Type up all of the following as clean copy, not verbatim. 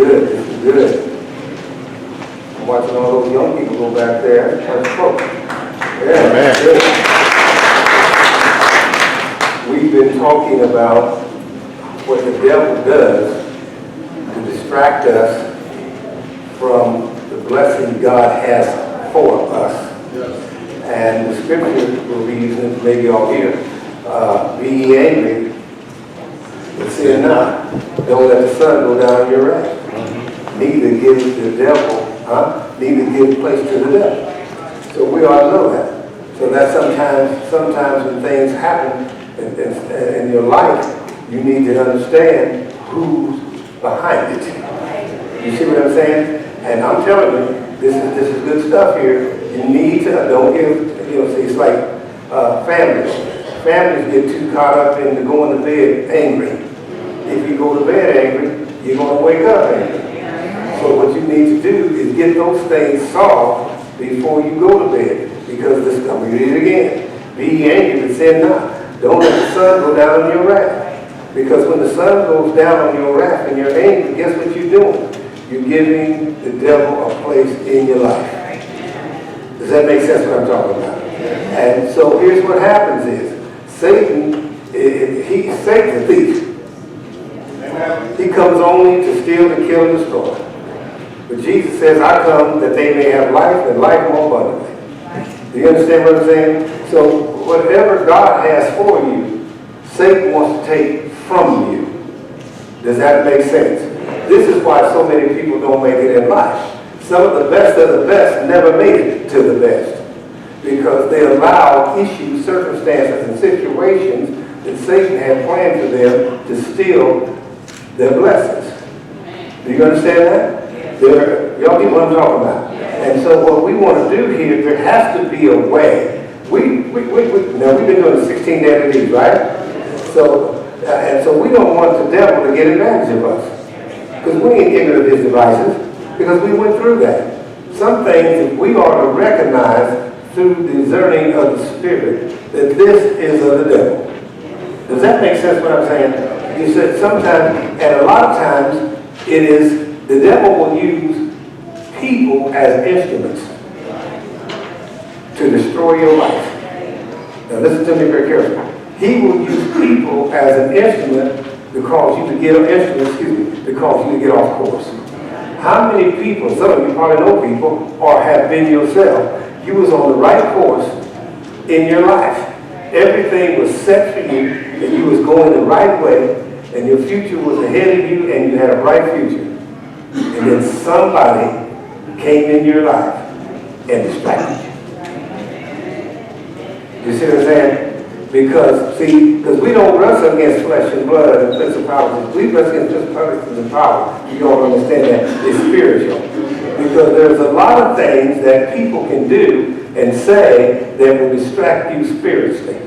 good. This is good. I'm watching all those young people go back there. That's folks. Yeah, Amen. good. We've been talking about what the devil does to distract us from the blessing God has for us. And the scripture we'll be using, maybe all here, be ye angry, but sin not. Don't let the sun go down in your wrath. Neither give the devil, neither give place to the devil. So we ought to know that. So that sometimes when things happen in your life, you need to understand who's behind it. You see what I'm saying? And I'm telling you, this is good stuff here. You need to, don't give, see, it's like families. Families get too caught up in going to bed angry. If you go to bed angry, you're going to wake up angry. So what you need to do is get those things solved before you go to bed. Because this, I'm going to read it again. Be angry, but sin not. Don't let the sun go down on your wrath. Because when the sun goes down on your wrath and you're angry, guess what you're doing? You're giving the devil a place in your life. Does that make sense what I'm talking about? And so here's what happens is, Satan's a thief. He comes only to steal, to kill, and destroy. But Jesus says, I come that they may have life and life more abundantly. Do you understand what I'm saying? So whatever God has for you, Satan wants to take from you. Does that make sense? This is why so many people don't make it in life. Some of the best never made it to the best. Because they allow issues, circumstances, and situations that Satan had planned for them to steal their blessings. Do you understand that? Y'all get what I'm talking about? And so what we want to do here, there has to be a way. Now we've been doing 16 daily needs, right? So, and so we don't want the devil to get advantage of us. Because we ain't ignorant of his devices, because we went through that. Some things we ought to recognize through discerning of the Spirit that this is of the devil. Does that make sense what I'm saying? You said sometimes, and a lot of times, it is the devil will use people as instruments to destroy your life. Now listen to me very carefully. He will use people as an instrument to cause you to get off course. How many people, some of you probably know people, or have been yourself, you was on the right course in your life. Everything was set for you, and you was going the right way, and your future was ahead of you, and you had a bright future. And then somebody came in your life and distracted you. You see what I'm saying? Because we don't wrestle against flesh and blood and principalities. We wrestle against principalities and powers. You don't understand that. It's spiritual. Because there's a lot of things that people can do and say that will distract you spiritually.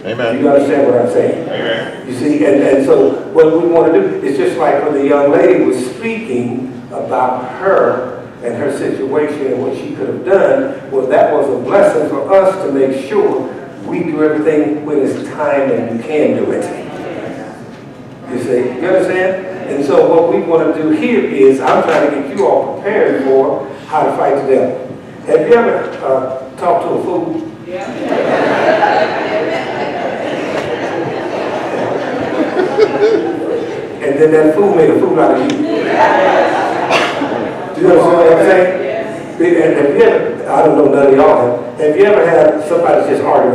Amen. You understand what I'm saying? Amen. You see, and so what we want to do is just like when the young lady was speaking about her and her situation and what she could have done, well, that was a blessing for us to make sure we do everything when it's time and you can do it. You see, you understand? And so what we want to do here is, I'm trying to get you all prepared for how to fight the devil. Have you ever talked to a fool? Yeah. And then that fool made a fool out of you. Do you understand what I'm saying? And have you ever, I don't know none of y'all have you ever had somebody just want to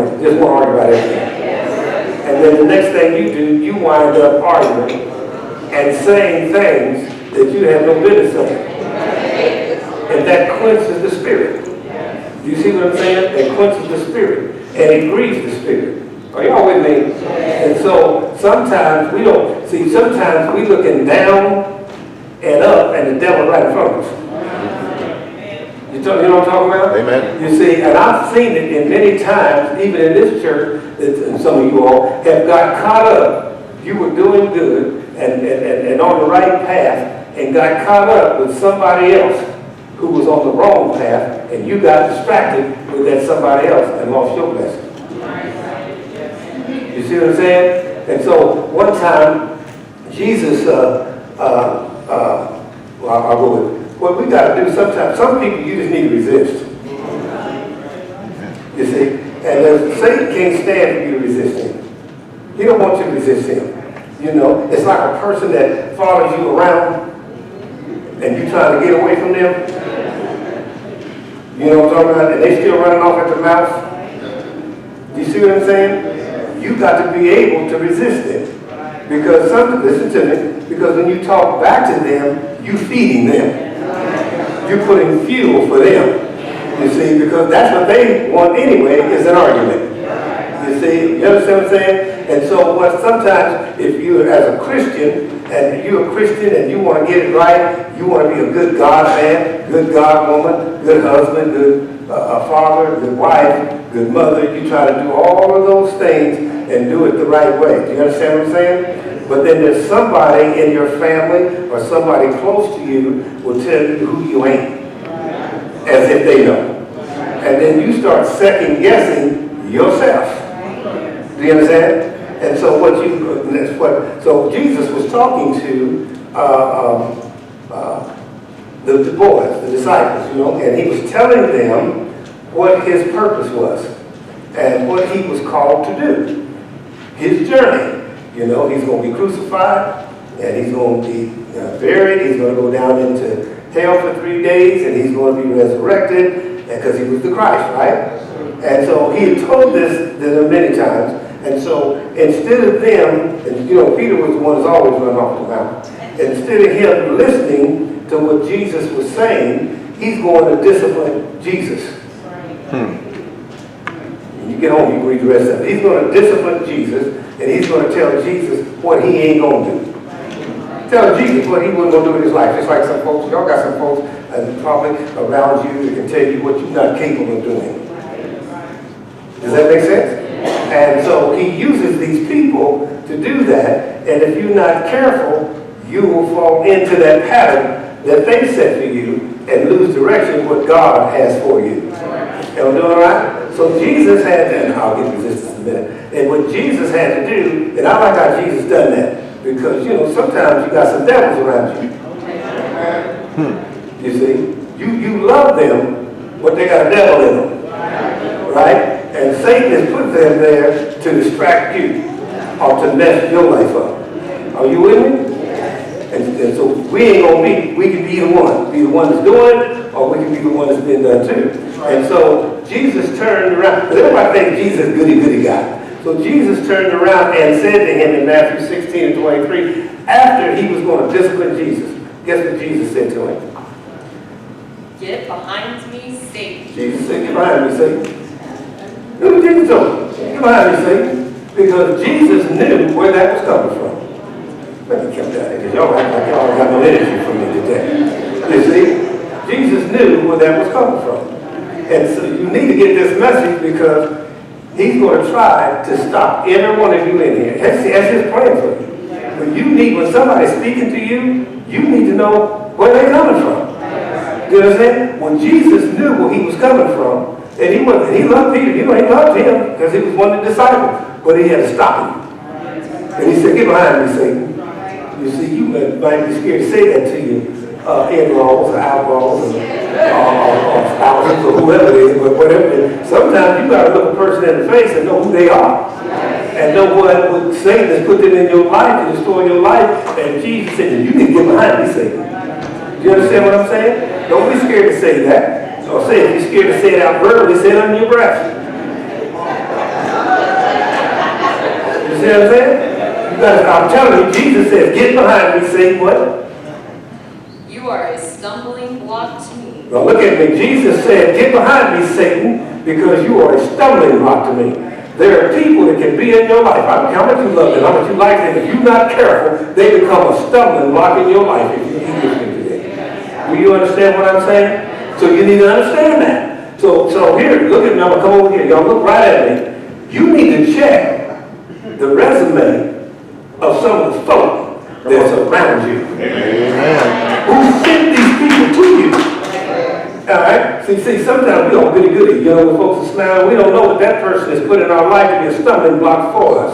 argue about everything? And then the next thing you do, you wind up arguing and saying things that you have no business saying. And that quenches the spirit. Do you see what I'm saying? It quenches the spirit. And it grieves the spirit. Are y'all with me? And so sometimes we don't, sometimes we looking down and up and the devil right in front of us. You know what I'm talking about? Amen. You see, and I've seen it in many times, even in this church, that some of you all have got caught up. You were doing good and on the right path and got caught up with somebody else who was on the wrong path, and you got distracted with that somebody else and lost your blessing. You see what I'm saying? And so one time, Jesus I'll go with it. What we got to do sometimes, some people you just need to resist. You see? And Satan can't stand for you to resist him. He don't want you to resist him. You know, it's like a person that follows you around and you trying to get away from them. You know what I'm talking about? And they still running off at the mouth. You see what I'm saying? You got to be able to resist it. Because listen to me, because when you talk back to them, you feeding them. You're putting fuel for them. You see, because that's what they want anyway, is an argument. You see, you understand what I'm saying? And so what sometimes, if you as a Christian, and you're a Christian and you want to get it right, you want to be a good God man, good God woman, good husband, good father, good wife, good mother, you try to do all of those things and do it the right way. Do you understand what I'm saying? But then there's somebody in your family or somebody close to you will tell you who you ain't, as if they know. And then you start second guessing yourself. Do you understand? And so so Jesus was talking to the boys, the disciples, you know, and he was telling them what his purpose was and what he was called to do. His journey. You know, he's going to be crucified, and he's going to be buried. He's going to go down into hell for 3 days, and he's going to be resurrected, because he was the Christ, right? And so he had told this to them many times. And so instead of them, and you know, Peter was the one who's always run off the mountain. Instead of him listening to what Jesus was saying, he's going to discipline Jesus. When you get home, you can read the rest of it. He's going to discipline Jesus, and he's going to tell Jesus what he ain't going to do. Tell Jesus what he wasn't going to do in his life. Just like some folks, y'all got some folks probably around you that can tell you what you're not capable of doing. Does that make sense? And so he uses these people to do that, and if you're not careful, you will fall into that pattern that they set for you and lose direction of what God has for you. Am I doing all right? So Jesus had to, and I'll get resistance in a minute, and what Jesus had to do, and I like how Jesus done that, because, you know, sometimes you got some devils around you. You see? You love them, but they got a devil in them. Right? And Satan has put them there to distract you or to mess your life up. Are you with me? And so we ain't going to be, we can be the one that's doing it, or we can be the one that's been done too. And so Jesus turned around, because everybody thinks Jesus is a goody guy. So Jesus turned around and said to him in Matthew 16 and 23, after he was going to discipline Jesus, guess what Jesus said to him? Get behind me, Satan. Jesus said, get behind me, Satan. Look what Jesus told him. Get behind me, Satan. Because Jesus knew where that was coming from. Let me keep that in, because y'all act like y'all got no energy from me today. You see? Jesus knew where that was coming from. And so you need to get this message, because he's going to try to stop every one of you in here. That's his plan for you. When somebody's speaking to you, you need to know where they're coming from. You understand? When Jesus knew where he was coming from, and he loved Peter, you know, he loved him because he was one of the disciples, but he had to stop him. And he said, get behind me, Satan. You see, you might be scared to say that to your in-laws or outlaws or spouses or whoever it is, but whatever it is. Sometimes you got to look a person in the face and know who they are. And know what Satan has put them in your life to destroy your life. And Jesus said, you need to get behind me, Satan. Do you understand what I'm saying? Don't be scared to say that. Or say, if you're scared to say it out verbally, say it under your breath. You see what I'm saying? I'm telling you, Jesus said, get behind me, Satan, what? You are a stumbling block to me. Now look at me. Jesus said, get behind me, Satan, because you are a stumbling block to me. There are people that can be in your life. I don't care how much you love them, how much you like them. If you're not careful, they become a stumbling block in your life if you keep listening to them. Do you understand what I'm saying? So you need to understand that. So here, look at me. I'm going to come over here. Y'all look right at me. You need to check the resume of some of the folk that's around you. Amen. Who sent these people to you? All right? See, sometimes we don't goody. You know, when folks are smiling, we don't know what that person has put in our life to be a stumbling block for us.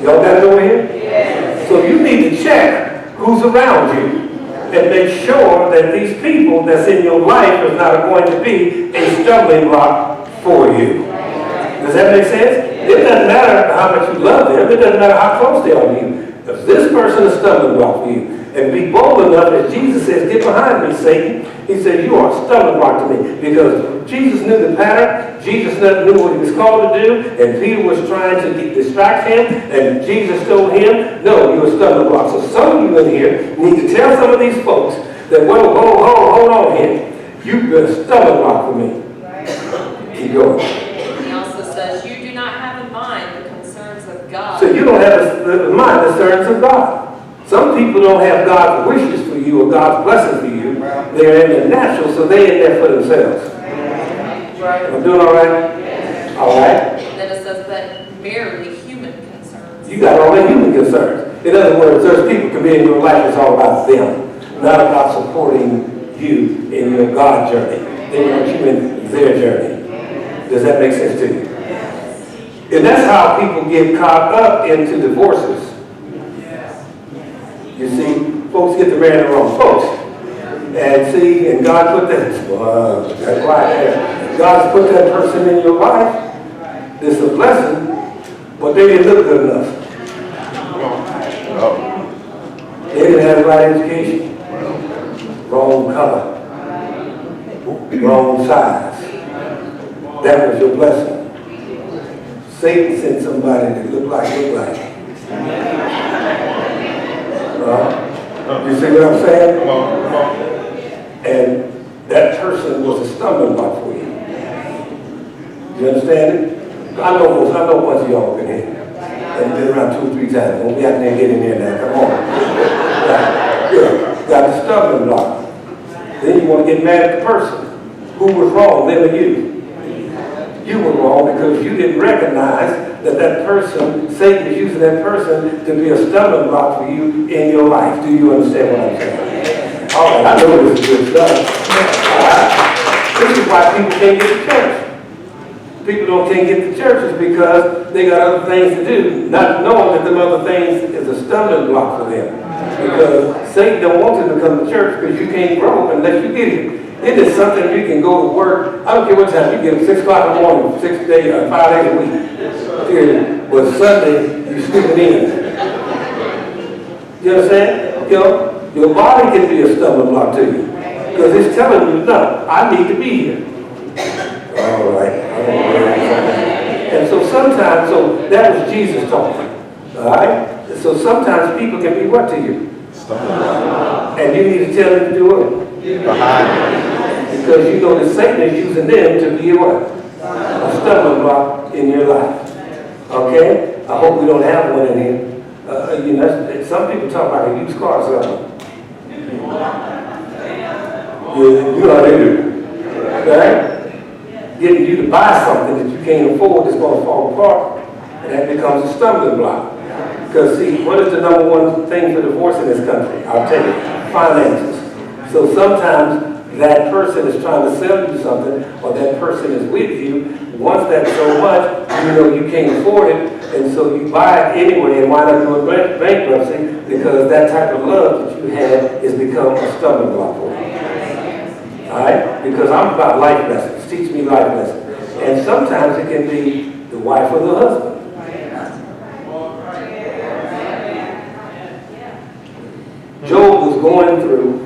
Y'all got it over here? Yes. So you need to check who's around you. and make sure that these people that's in your life is not going to be a stumbling block for you. Does that make sense? It doesn't matter how much you love them. It doesn't matter how close they are to you. If this person is a stumbling block for you, and be bold enough, as Jesus says, get behind me, Satan. He said, you are a stumbling block to me. Because Jesus knew the pattern. Jesus knew what he was called to do. And Peter was trying to distract him. And Jesus told him, no, you're a stumbling block. So some of you in here need to tell some of these folks that, whoa, hold on here. You've been a stumbling block for me. Keep going. He also says, you do not have in mind the concerns of God. So you don't have in mind the concerns of God. Some people don't have God's wishes for you or God's blessing for you. They're in the natural, so they're in there for themselves. I'm doing all right? Yes. All right? Then it says that merely human concerns. You got all the human concerns. In other words, there's people can be in your life, it's all about them, not about supporting you in your God journey. They want you in their journey. Does that make sense to you? And that's how people get caught up into divorces. You see, folks get married the wrong folks. And see, and God put that, that's why God's put that person in your life. It's a blessing, but they didn't look good enough. They didn't have the right education. Wrong color. Wrong size. That was your blessing. Satan sent somebody that looked like. You see what I'm saying? And that person was a stumbling block for you. You understand it? I know a bunch of y'all been here. And been around 2 or 3 times. Don't be out there getting in there. Come on. Got the stumbling block. Then you want to get mad at the person. Who was wrong, them or you? You were wrong because you didn't recognize that person, Satan is using that person to be a stumbling block for you in your life. Do you understand what I'm saying? All right, I know this is good stuff. All right. This is why people can't get to church. People can't get to churches because they got other things to do, not knowing that them other things is a stumbling block for them. Because Satan don't want you to come to church because you can't grow unless you get here. It is something you can go to work. I don't care what time you get up, 6 o'clock in the morning, 5 days a week. But Sunday, you sneak it in. You understand? Your body can be a stumbling block to you. Because it's telling you, no, I need to be here. All right. And so sometimes, that was Jesus talking. All right? So sometimes people can be what to you? And you need to tell them to do what? Because you know that Satan is using them to be what? A stumbling block in your life. Okay? I hope we don't have one in here. Some people talk about a used car selling. You know how they do. Right? Getting you to buy something that you can't afford that's going to fall apart. And that becomes a stumbling block. Because see, what is the number one thing for divorce in this country? I'll tell you, finances. So sometimes that person is trying to sell you something, or that person is with you, wants that so much, you know you can't afford it, and so you buy it anyway and wind up doing bankruptcy because that type of love that you had has become a stumbling block for you. All right? Because I'm about life lessons. Teach me life lessons. And sometimes it can be the wife or the husband. Job was going through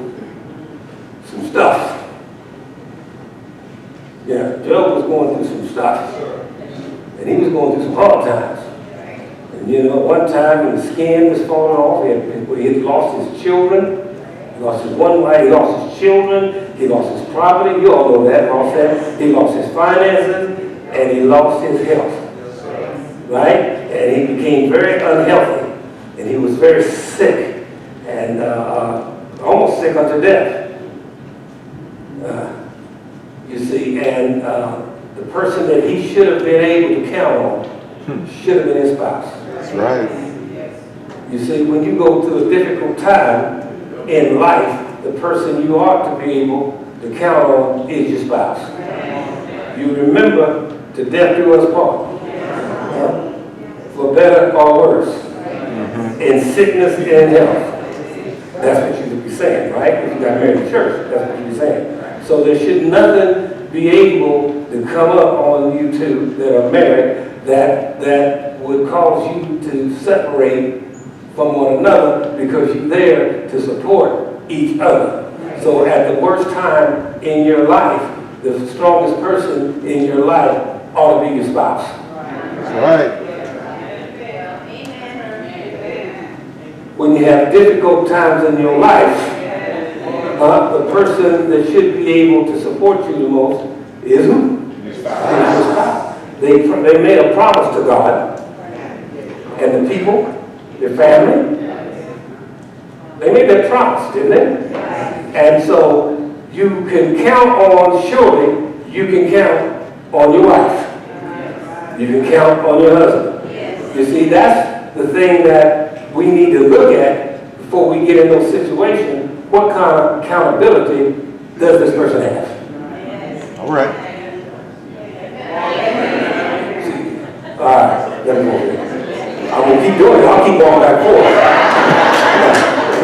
some stuff. Yeah, Job was going through some stuff. And he was going through some hard times. And one time his skin was falling off. He had lost his children. He lost his one wife. He lost his children. He lost his property. You all know that. He lost his finances. And he lost his health. Right? And he became very unhealthy. And he was very sick. And almost sick unto death. You see, and the person that he should have been able to count on should have been his spouse. That's right. You see, when you go through a difficult time in life, the person you ought to be able to count on is your spouse. You remember, to death do us part. For better or worse. In sickness and health. That's what you should be saying, right? If you got married in church, that's what you're saying. So there should nothing be able to come up on you two that are married that would cause you to separate from one another because you're there to support each other. So at the worst time in your life, the strongest person in your life ought to be your spouse. That's right. When you have difficult times in your life, the person that should be able to support you the most is who? Your spouse. They made a promise to God and the people, their family. They made that promise, didn't they? And so you can count on, surely, you can count on your wife. You can count on your husband. You see, that's the thing that we need to look at before we get in those situations. What kind of accountability does this person have? All right. All right, let me go there. I'm going to keep doing it. I'll keep going back and forth.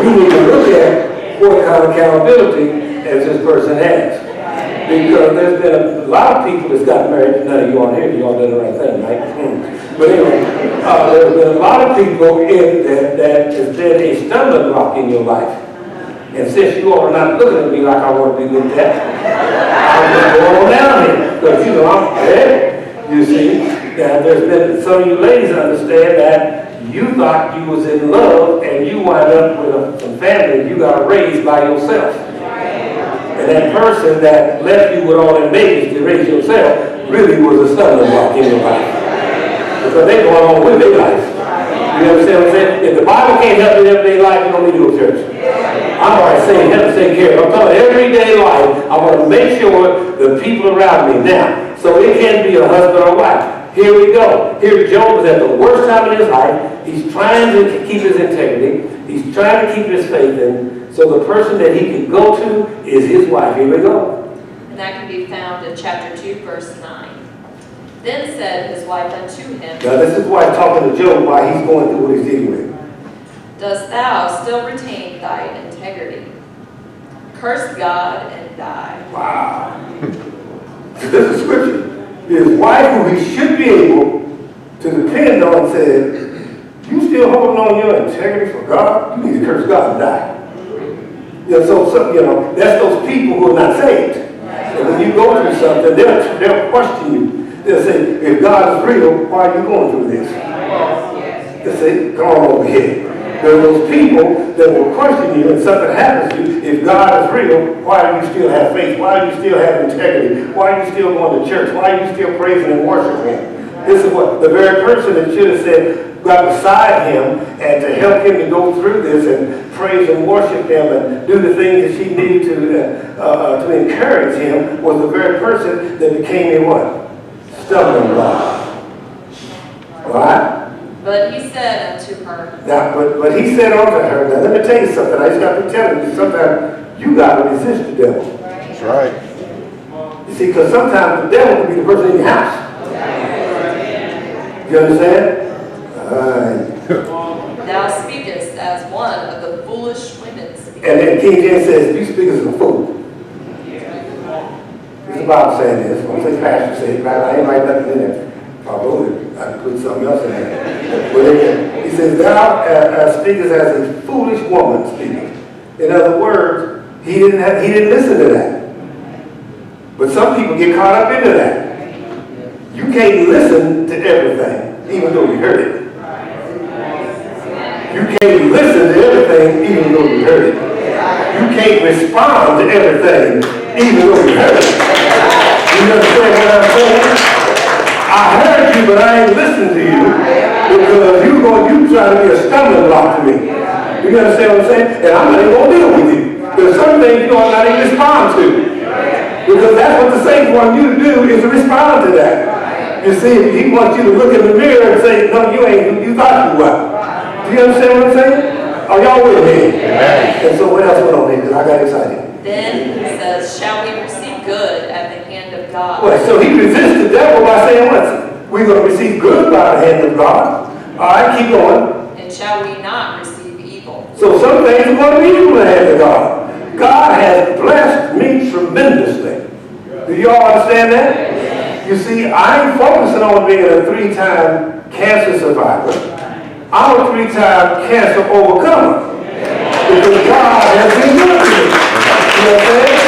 We need to look at what kind of accountability as this person has. Because there's been a lot of people that's got married. None of you on here, you all done the right thing, right? But anyway, there's been a lot of people in that has been a stumbling block in your life. And since you all are not looking at me like I want to be looked at, I'm just going on down here. Because, you know, I'm dead. You see, that there's been, some of you ladies understand that you thought you was in love and you wind up with some family you got raised by yourself. And that person that left you with all them babies to raise yourself really was a stumbling block in your life. Because they're going on with their life. You understand what I'm saying? If the Bible can't help you in everyday life, you don't need to go to church. I'm already saying, help take care of. I'm talking everyday life. I want to make sure the people around me now. So it can be a husband or wife. Here we go. Here Job is at the worst time in his life. He's trying to keep his integrity. He's trying to keep his faith in. So the person that he can go to is his wife. Here we go. And that can be found in chapter 2, verse 9. Then said his wife unto him, Now this is why talking to Job while he's going through what he's dealing with. Dost thou still retain thy integrity? Curse God and die. Wow. This is scripture. His wife, who he should be able to depend on, said, you still holding on your integrity for God? You need to curse God and die. You know, so you know, that's those people who are not saved. And when you go through something, they'll question you. They'll say, if God is real, why are you going through this? They'll say, come on over here. There are those people that will question you and something happens to you. If God is real, why do you still have faith? Why do you still have integrity? Why are you still going to church? Why are you still praising and worshiping Him? This is what the very person that should have said, got beside him and to help him to go through this and praise and worship him and do the things that she needed to encourage him was the very person that became a what? Stumbling block. All right? But he said unto her. Now, but he said unto her, now let me tell you something. I just got to tell you, sometimes you got to resist the devil. That's right. You see, because sometimes the devil can be the person in your house. You understand? Thou speakest as one of the foolish women speak. And then King James says, you speak as a fool. It's the Bible saying this. When I say pastor say it, I ain't write nothing in there. If I wrote it, I could put something else in there. But again, he says, thou speakest as a foolish woman speaking. In other words, he didn't listen to that. But some people get caught up into that. You can't listen to everything, even though you heard it. You can't listen to everything, even though you heard it. You can't respond to everything, even though you heard it. You understand what I'm saying? I heard you, but I ain't listened to you because you try to be a stumbling block to me. You understand what I'm saying? And I'm not even going to deal with you. There's some things you ought not even respond to. Because that's what the Saints want you to do, is to respond to that. You see, he wants you to look in the mirror and say, no, you ain't who you thought you were. Do you understand what I'm saying? Are y'all with me? Amen. And so what else went on here? Because I got excited. Then he says, shall we receive good at the hand of God? Well, so he resists the devil by saying what? We're going to receive good by the hand of God. All right, keep going. And shall we not receive evil? So some things are going to be in the hands of God. God has blessed me tremendously. Do you all understand that? You see, I ain't focusing on being a 3-time cancer survivor. I'm a 3-time cancer overcomer. Because God has been good to me. You know what I'm saying?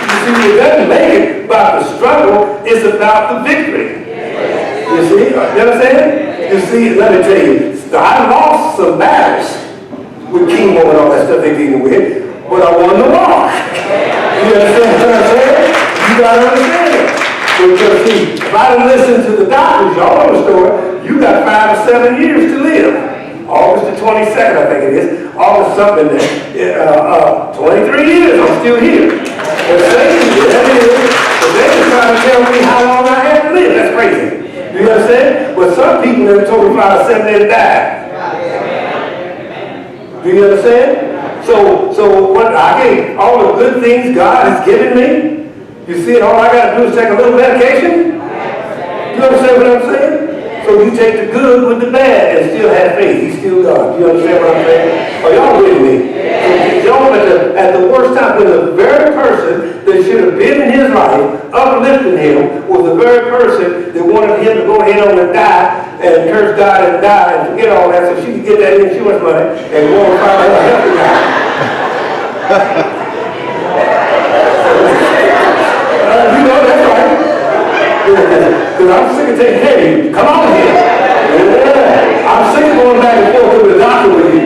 You see, it doesn't make it about the struggle, it's about the victory. You see, you understand? You see, let me tell you, I lost some battles with chemo and all that stuff they dealing with, but I won the war. You understand what I'm saying? You gotta understand it. Because see, if I didn't listen to the doctors, y'all know the story, you got 5 or 7 years to live. August the 22nd, I think it is. August something, 23 years, I'm still here. And they were trying to tell me how long I had to live. That's crazy. You understand? But some people never told me 5 or 7 days died. Do you understand? So what I gave all the good things God has given me. You see, all I got to do is take a little medication. You understand what I'm saying? So you take the good with the bad and still have faith. He's still God. You understand what I'm saying? Are y'all with me? So y'all at the worst time, when the very person that should have been in his life, uplifting him, was the very person that wanted him to go ahead on and die and curse God and die and forget all that so she could get that insurance money and go and find out help the guy. You know, that's right. Because I'm sick of saying, hey, come on here. Yeah. I'm sick of going back and forth to the doctor with you.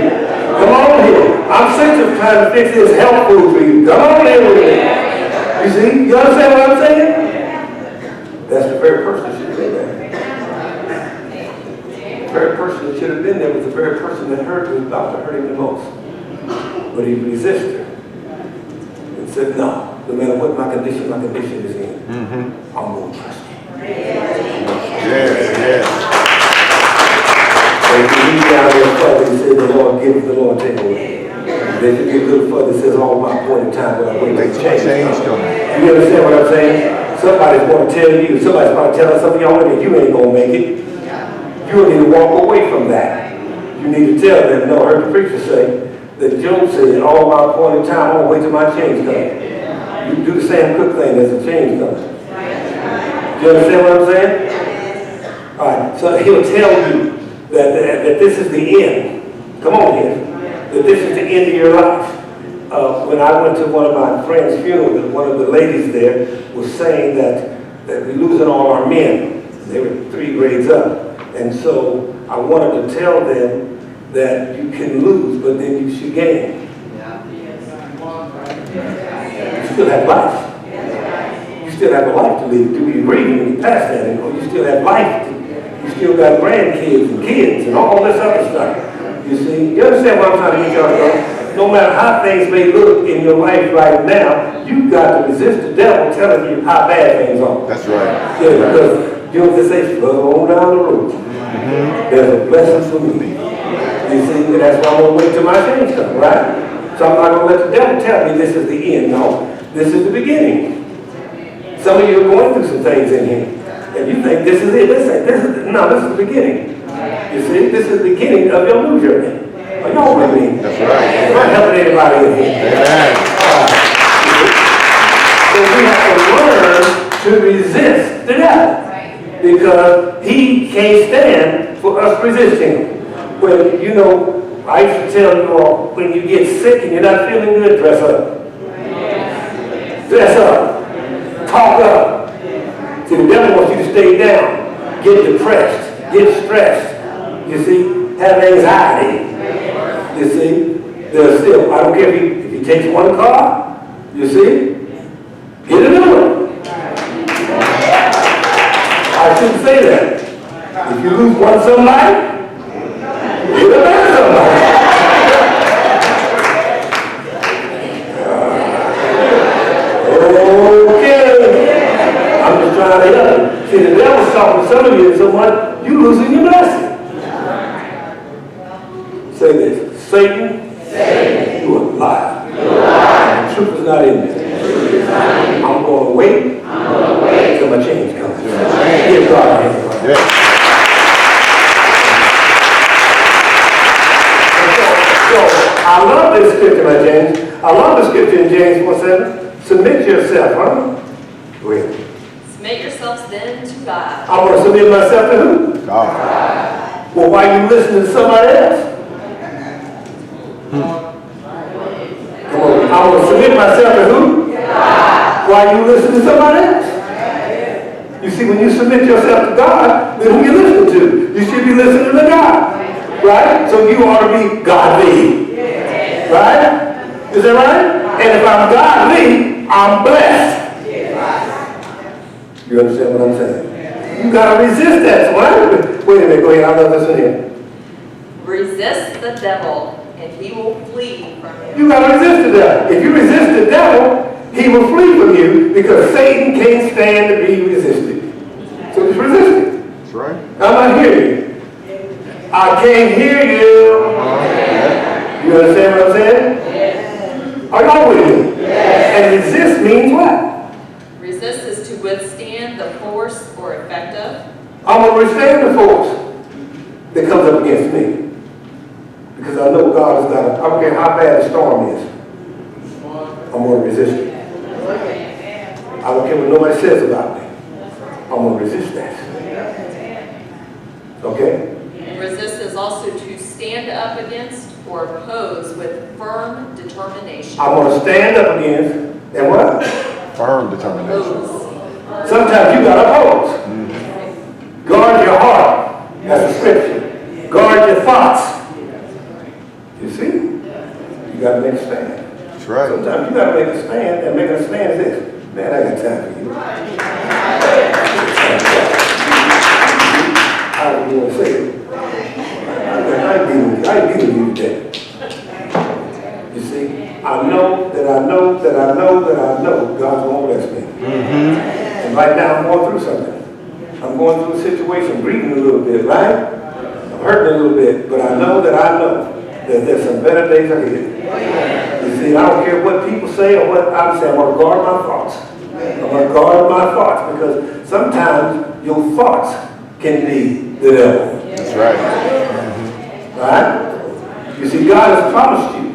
Come on here. I'm sick of trying to fix this health food for you. Come on here with me. You see? You understand what I'm saying? That's the very person that should have been there. The very person that should have been there was the very person that was about to hurt him the most. But he resisted and said, no matter what my condition is in, I'm going to trust him. Yes. And if you read down there further, it says the Lord gives, the Lord take away. Then you get a little further, it says all my point in time when I wait to change. You understand what I'm saying? Somebody's going to tell you, somebody's going to tell us something y'all you ain't going to make it. You need to walk away from that. You need to tell them, no, I heard the preacher say that Job said, all my point in time, I'm going to wait till my change comes. You do the Sam Cooke thing as the change comes. You understand what I'm saying? All right, so he'll tell you that this is the end. Come on here. That this is the end of your life. When I went to one of my friend's funeral, one of the ladies there was saying that we're losing all our men. They were 3 grades up. And so I wanted to tell them that you can lose, but then you should gain. You still have life. You still have a life to live. Do you agree when you pass that? And you still have life. You still got grandkids and kids and all this other stuff. You see? You understand what I'm trying to get y'all to know? No matter how things may look in your life right now, you've got to resist the devil telling you how bad things are. That's right. Yeah, because you know what they say, flow on down the road. There's a blessing for me. You see, and that's why I'm going to wait till my change comes, right? So I'm not going to let the devil tell me this is the end. No, this is the beginning. Some of you are going through some things in here. And you think this is it. This is the beginning. You see, this is the beginning of your new journey. Are y'all with me? That's right. I'm not helping anybody in here. Amen. So we have to learn to resist the devil. Because he can't stand for us resisting him. When, you know, I used to tell you all, when you get sick and you're not feeling good, dress up. Dress up. Talk up. See, the devil wants you to stay down, get depressed, get stressed. You see, have anxiety. You see, there's still, I don't care if he takes one car, you see, get a new one. I shouldn't say that. If you lose one somebody, get another somebody. Okay. I'm just trying to help you. See, the devil's talking to some of you so much, you losing your blessing. Say this. Satan, you are a liar. The truth is not in me. I'm going to wait till my change comes. Give God a hand. So scripture, my James. I love the scripture in James 4:7. Submit yourself, huh? Go ahead. Submit yourselves then to God. I want to submit myself to who? God. Well, why are you listening to somebody else? Come on, I want to submit myself to who? God. Why are you listening to somebody else? You see, when you submit yourself to God, then who you listen to? You should be listening to God. Right? So you ought to be godly. Right? Is that right? And if I'm godly, I'm blessed. You understand what I'm saying? You got to resist that. So wait a minute, go ahead. I love this one here. Resist the devil, and he will flee from you. You got to resist the devil. If you resist the devil, he will flee from you because Satan can't stand to be resisted. So just resist it. That's right. I'm not hearing you. I can't hear you. You understand what I'm saying? Yes. Are y'all with me? Yes. And resist means what? Resist is to withstand the force or effect of. I'm going to withstand the force that comes up against me. Because I know God has got it. I don't care how bad the storm is. I'm going to resist it. I don't care what nobody says about me. I'm going to resist that. Okay? Resist is also to stand up against or oppose with firm determination. I'm going to stand up against, and what? Firm determination. Oppose. Sometimes you got to oppose. Guard your heart. That's the scripture. Guard your thoughts. You see? You got to make a stand. That's right. Sometimes you got to make a stand, and making a stand is this. Man, I got time for you. I don't even want to say it. I ain't dealing with you today. You see, I know God's going to bless me. And right now I'm going through something. I'm going through a situation, breathing a little bit, right? I'm hurting a little bit, but I know that there's some better days ahead. You see, I don't care what people say or what I'm saying. I'm going to guard my thoughts. I'm going to guard my thoughts because sometimes your thoughts can be the devil. That's right. Right? You see, God has promised you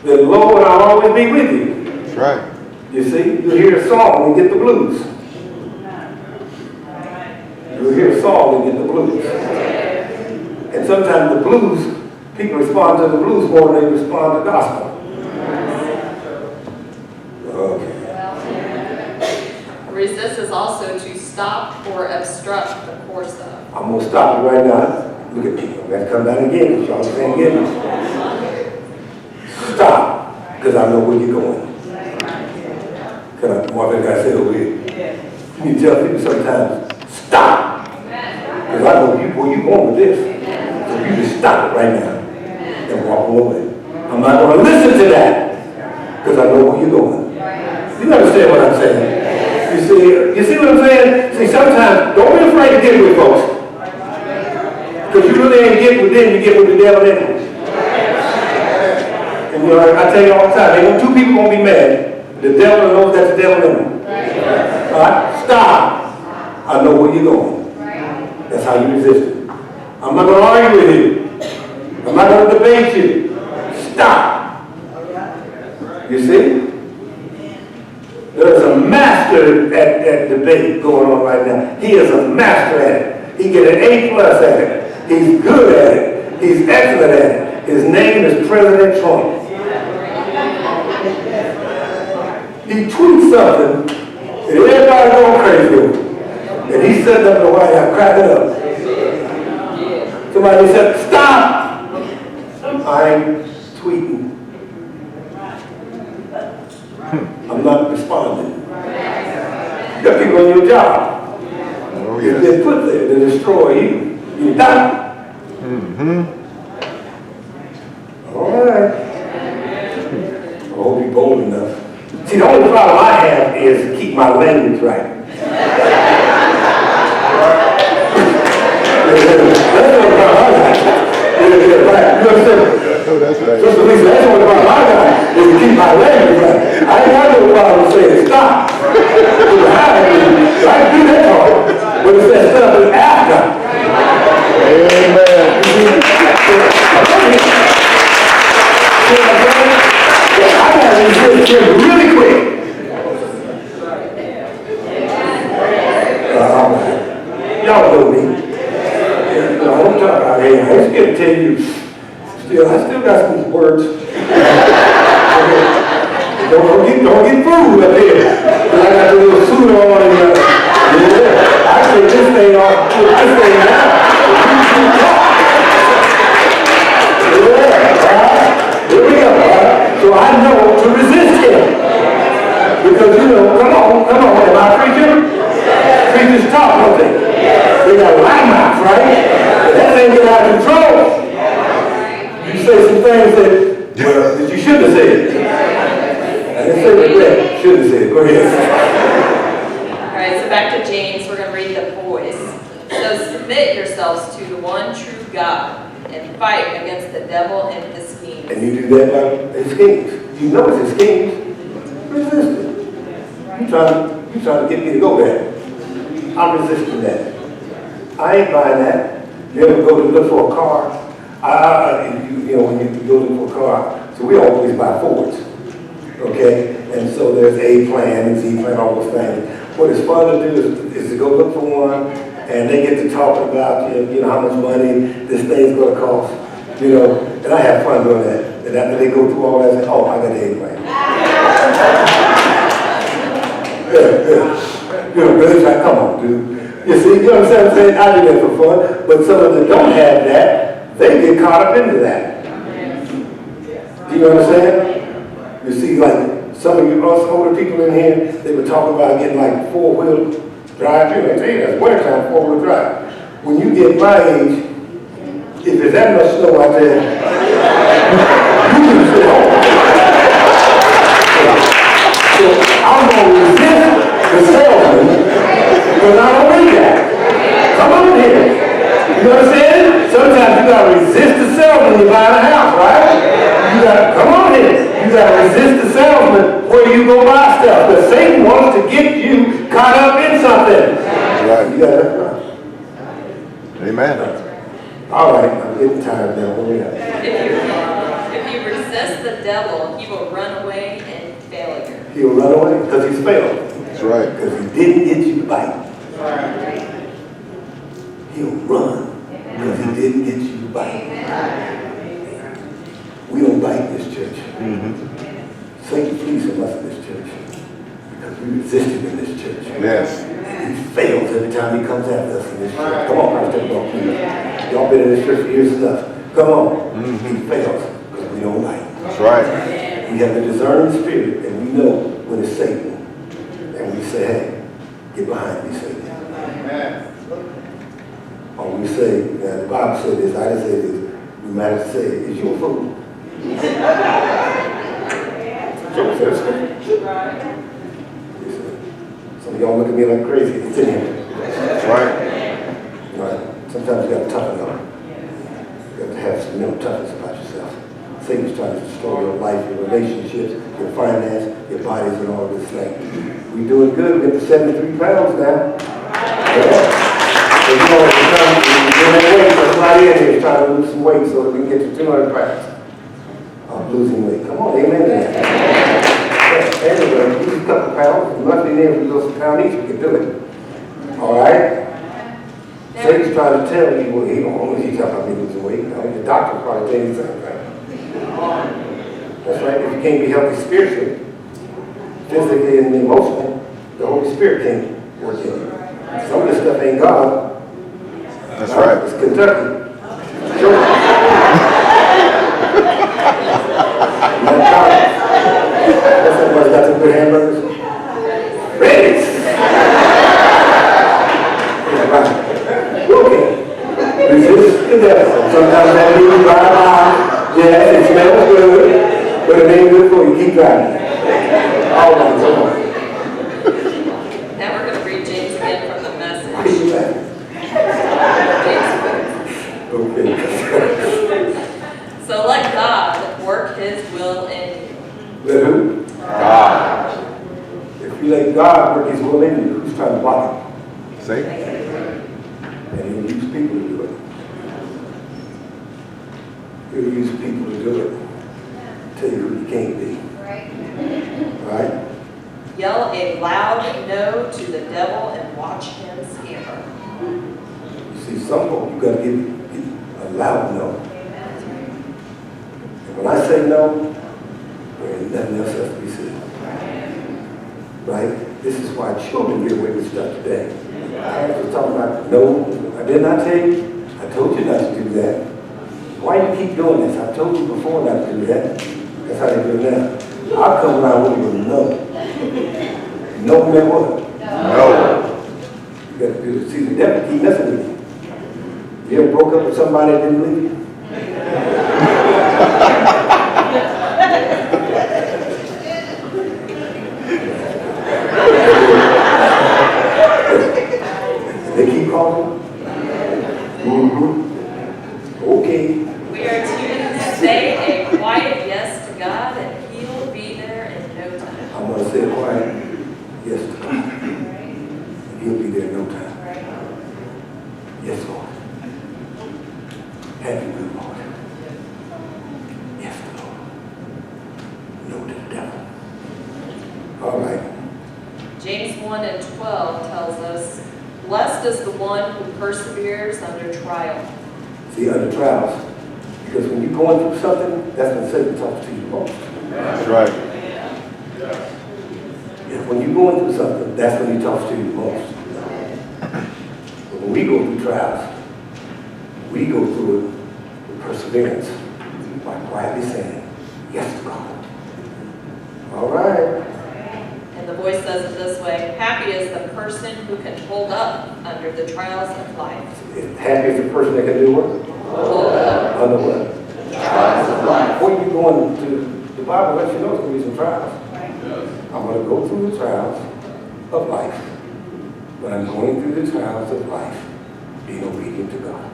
that, Lord, I'll always be with you. That's right. You see, you hear a song and get the blues. You hear a song and get the blues. And sometimes the blues, people respond to the blues more than they respond to gospel. Okay. Resist is also to stop or obstruct the course of. I'm going to stop you right now. Look at me. I'm going to come down again because y'all saying again. Stop, because I know where you're going. Marvin got said over here. You tell people sometimes, stop. Because I know where you're going with this. So you just stop it right now and walk away. I'm not going to listen to that because I know where you're going. You understand what I'm saying? You see what I'm saying? See, sometimes, don't be afraid to get with folks. Because you really ain't get with them, you get with the devil anyway. And you know, I tell you all the time, ain't no two people gonna be mad. The devil knows that's the devil in them. Alright? Stop. I know where you're going. That's how you resist it. I'm not gonna argue with you. I'm not gonna debate you. Stop. You see? There's a master at debate going on right now. He is a master at it. He get an A+ at it. He's good at it. He's excellent at it. His name is President Trump. He tweets something, and everybody going crazy with him. And he's sitting up in the White House cracking up. Somebody said, stop! I'm tweeting. I'm not responding. You got people on your job. Oh, You've yes. been put there to destroy you. You done. All right. I hope you're bold enough. See, the only problem I have is keep my language right. That's what problem I got. You understand? Oh, that's right. Sister Lisa, that's what problem I got is to keep my language right. I ain't got no problem saying stop. I can do that part. But it's that stuff is after. Amen. See what I'm saying? don't get food up here. And I got the little suit on and, yeah. I take this thing off, put this thing down. Yeah, right? Here we go, right? So I know to resist him. Because, you know, come on, am I preaching? Preachers talk, don't they? They got a lot of mouths, right? But that thing get out of control. You say some things that you shouldn't have said. I didn't say regret, shouldn't have said. Go ahead. All right, so back to James, we're going to read the voice. So submit yourselves to the one true God and fight against the devil and his schemes. And you do that by his schemes. You know it's his schemes. Resist it. You trying to get me to go there. I'm resisting that. I ain't buying that. You ever go to look for a car? You know, when you go look for a car, so we always buy Fords. Okay? And so there's A plan and Z plan, all those things. What it's fun to do is to go look for one, and they get to talk about, you know, how much money this thing's going to cost. You know, and I have fun doing that. And after they go through all that, I say, oh, I got the A plan. Yeah. You know, really try, come on, dude. You see, you know what I'm saying? I do that for fun. But some of them don't have that, they get caught up into that. Do you understand? You see, like, some of you older people in here, they were talking about getting like four-wheel drive. You know, I tell you, that's wintertime, four-wheel drive. When you get my age, if there's that much snow out there, you can sit home. So I'm going to resist the salesman because I don't need that. Come on here. You understand? Sometimes you got to resist the salesman when you're buying a house, right? You got to, come on here. You got to resist the salesman where you go buy stuff. Because Satan wants to get you caught up in something. That's right. You got to. Amen. All right, I'm getting tired now. What do we got? If you resist the devil, he will run away in failure. He'll run away because he's failed. That's right. Because he didn't get you to bite. He'll run because he didn't get you to bite. We don't bite in this church. Satan flees from us in this church because we resist him in this church. Yes. He fails every time he comes after us in this church. Come on, Pastor, come on, please. Y'all been in this church for years enough. Come on. He fails because we don't bite. That's right. We have the discerning spirit, and we know when it's Satan. And we say, hey, get behind me, Satan. Or we say, now the Bible said this, I didn't say this, we might have to say, is you a fool? Some of y'all look at me like crazy. It's in here. That's right. Right? Sometimes you got to toughen up. You got to have some mental toughness about yourself. Satan's trying to destroy your life, your relationships, your finance, your bodies, and all this thing. We doing good. We're up to 73 pounds now. Yeah. So, you know, somebody in here is trying to lose some weight so that we can get to 200 pounds of losing weight. Come on, amen to that. Anyway, lose a couple pounds. We must be there if we lose a pound each. We can do it. All right? Satan's trying to tell you, well, he don't know he's talking about me losing weight. No, the doctor probably tell you the same thing. That's right. If you can't be healthy spiritually, physically, and emotionally, the Holy Spirit can't work in you. Some of this stuff ain't God. That's right. It's Kentucky. Somebody's got some good hamburgers. Ready. Okay. Resist the devil. Sometimes that means drive by. Yes, it smells good, but it ain't good for you. Keep driving. All right, come on. Now we're going to read James again from the Message. Keep driving. Okay. So let God work his will in you. Let who? God. If you let God work his will in you, who's trying to block it? See? And he'll use people to do it. He'll use people to do it. Tell you who you can't be. Right? Yell a loud no to the devil and watch him scamper. You see, some folk, you got to give a loud no. And when I say no, there ain't nothing else has to be said. Right? This is why children get away with stuff today. I was talking about, no, I did not tell you. I told you not to do that. Why do you keep doing this? I told you before not to do that. That's how they do it now. I'll come around with you with no. No meant what? No. You got to do it. See, the devil keep messing with you. You ever broke up with somebody that didn't believe you? They keep calling? Okay. We are to say a quiet yes to God, and He'll be there in no time. I'm going to say quiet yes to God. And He'll be there in no time. Yes, Lord. Have you good, Lord? Yes, Lord. No to the devil. All right. James 1:12 tells us, blessed is the one who perseveres under trial. See, under trials. Because when you're going through something, that's when Satan talks to you most. That's right. Yeah, when you're going through something, that's when he talks to you most. But when we go through trials, we go through it with perseverance by quietly saying, yes to God. All right. And the voice says it this way, happy is the person who can hold up under the trials of life. Happy is the person that can do what? Hold up. Under what? Trials of life. Before you going to the Bible, lets you know it's going to be some trials. I'm going to go through the trials of life. But I'm going through the trials of life, being obedient to God.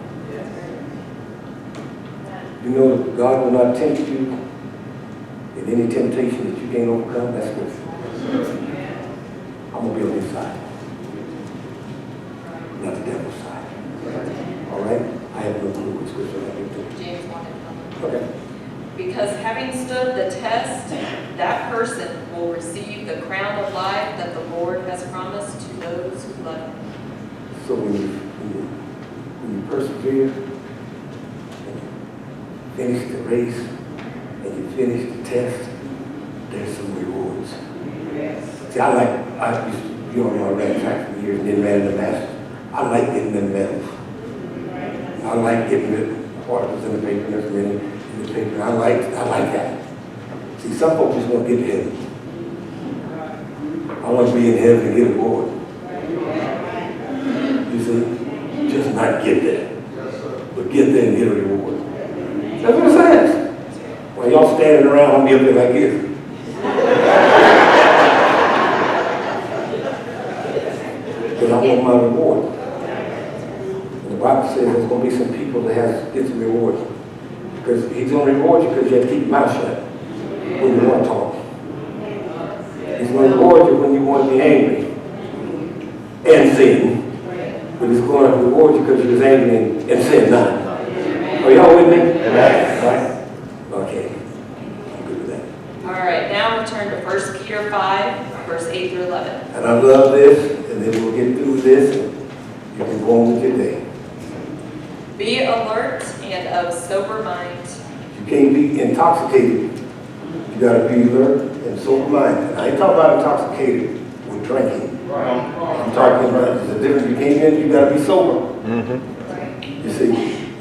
You know that God will not tempt you in any temptation that you can't overcome. That's good. I'm going to be on his side, not the devil's side. All right? I have no clue what scripture I'm going to do. James 1:12. Okay. Because having stood the test, that person will receive the crown of life that the Lord has promised to those who love him. So when you persevere, and you finish the race, and you finish the test, there's some rewards. See, I used to, I ran track for years and then ran in the Masters. I like getting them medals. I like getting the articles in the paper and there's many in the paper. I like that. See, some folks just want to get to heaven. I want to be in heaven and get a reward. You see? Just not get there. But get there and get a reward. That's what it says. While y'all standing around, I'm going to be up there like this. Because I want my reward. And the Bible says there's going to be some people that get some rewards. Because he's going to reward you because you have to keep your mouth shut when you want to talk. He's going to reward you when you want to be angry and sin. But he's going to reward you because you was angry and sin none. Are y'all with me? Amen. Right? Okay. I'm good with that. All right, now we turn to 1 Peter 5, verse 8 through 11. And I love this, and then we'll get through this, and you can go on with your day. Be alert and of sober mind. You can't be intoxicated. You got to be alert and sober-minded. I ain't talking about intoxicated with drinking. I'm talking about there's a difference. You can't be, you got to be sober. You see,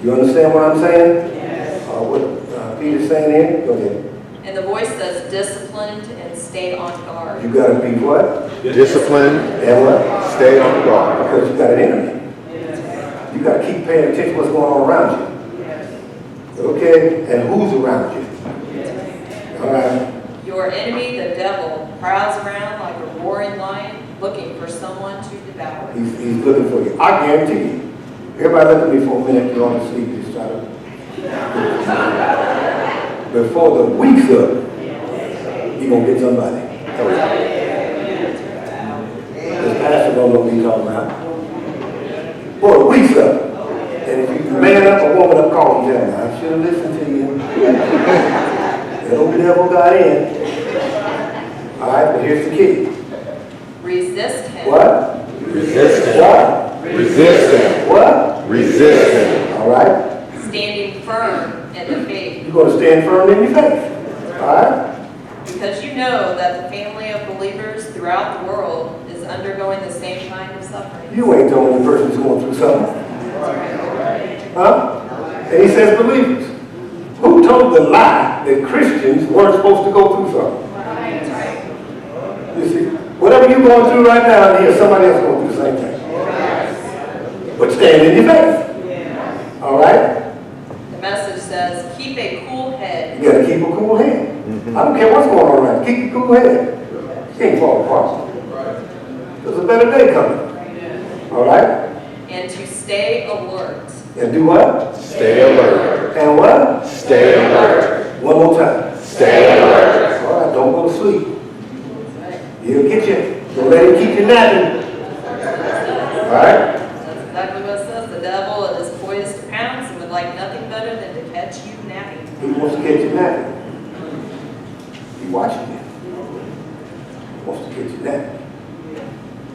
you understand what I'm saying? Yes. What Peter's saying here? Go ahead. And the voice says, disciplined and stay on guard. You got to be what? Disciplined. And what? Stay on guard. Because you got an enemy. You got to keep paying attention to what's going on around you. Okay? And who's around you? All right. Your enemy, the devil, prowls around like a roaring lion looking for someone to devour. He's looking for you. I guarantee you. Everybody look at me for a minute. You're on the sleep. Just try to. Before the week's up, you're going to get somebody. This pastor don't know what he's talking about. Before the week's up. And if you man up or woman up, call him down. I should have listened to you. The old devil got in. All right, but here's the key. Resist him. What? Resist him. What? Resist him. What? Resist him. All right? Standing firm in the faith. You're going to stand firm in your faith. All right? Because you know that the family of believers throughout the world is undergoing the same kind of suffering. You ain't the only person who's going through something. Huh? And he says believers. Who told the lie that Christians weren't supposed to go through something? That's right. You see, whatever you're going through right now, and here's somebody else going through the same thing. But stand in your faith. All right? The message says, keep a cool head. You got to keep a cool head. I don't care what's going on around. Keep a cool head. You can't fall apart. There's a better day coming. All right? And to stay alert. And do what? Stay alert. And what? Stay alert. One more time. Stay alert. All right, don't go to sleep. He'll get you. Don't let him keep you napping. All right? That's exactly what it says. The devil is poised to pounce and would like nothing better than to catch you napping. He wants to catch you napping. He's watching you. He wants to catch you napping.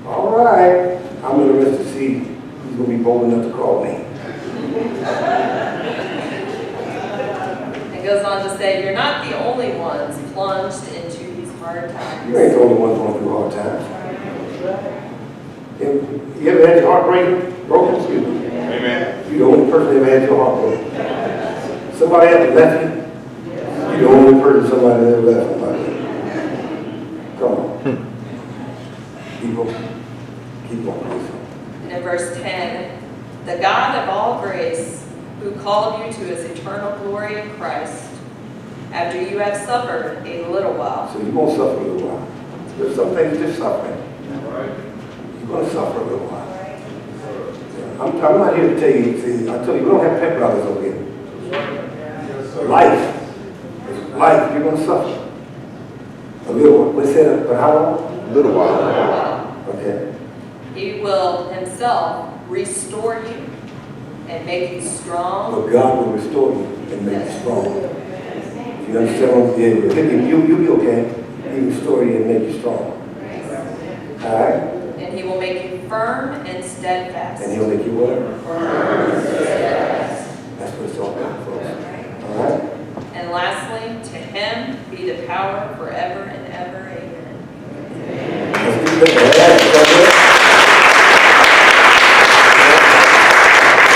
All right. I'm interested to see who's going to be bold enough to call me. It goes on to say, you're not the only ones plunged into these hard times. You ain't the only one going through hard times. You ever had your heart broken? Excuse me. Amen. You're the only person that ever had your heart broken. Somebody ever left you? You're the only person somebody ever left somebody. Come on. Keep on, please. And in verse 10, the God of all grace, who called you to his eternal glory in Christ, after you have suffered a little while. So you're going to suffer a little while. There's some things just suffering. You're going to suffer a little while. I'm not here to tell you, see, I tell you, we don't have pep rallies over here. Life. Life, you're going to suffer. A little while. We said, but how long? Little while. Okay. He will himself restore you and make you strong. But God will restore you and make you strong. You understand what I'm saying? You'll be okay. He will restore you and make you strong. All right? And he will make you firm and steadfast. And he'll make you what? Firm and steadfast. That's what it's all about, folks. All right? And lastly, to him be the power forever and ever. Amen. Let's do that.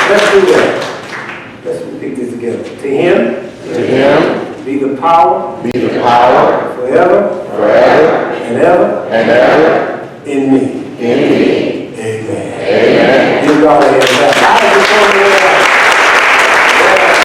Let's do that. Let's repeat this together. To him, be the power, forever, and ever, and ever, in me. in me. Amen. Amen. Give God a hand.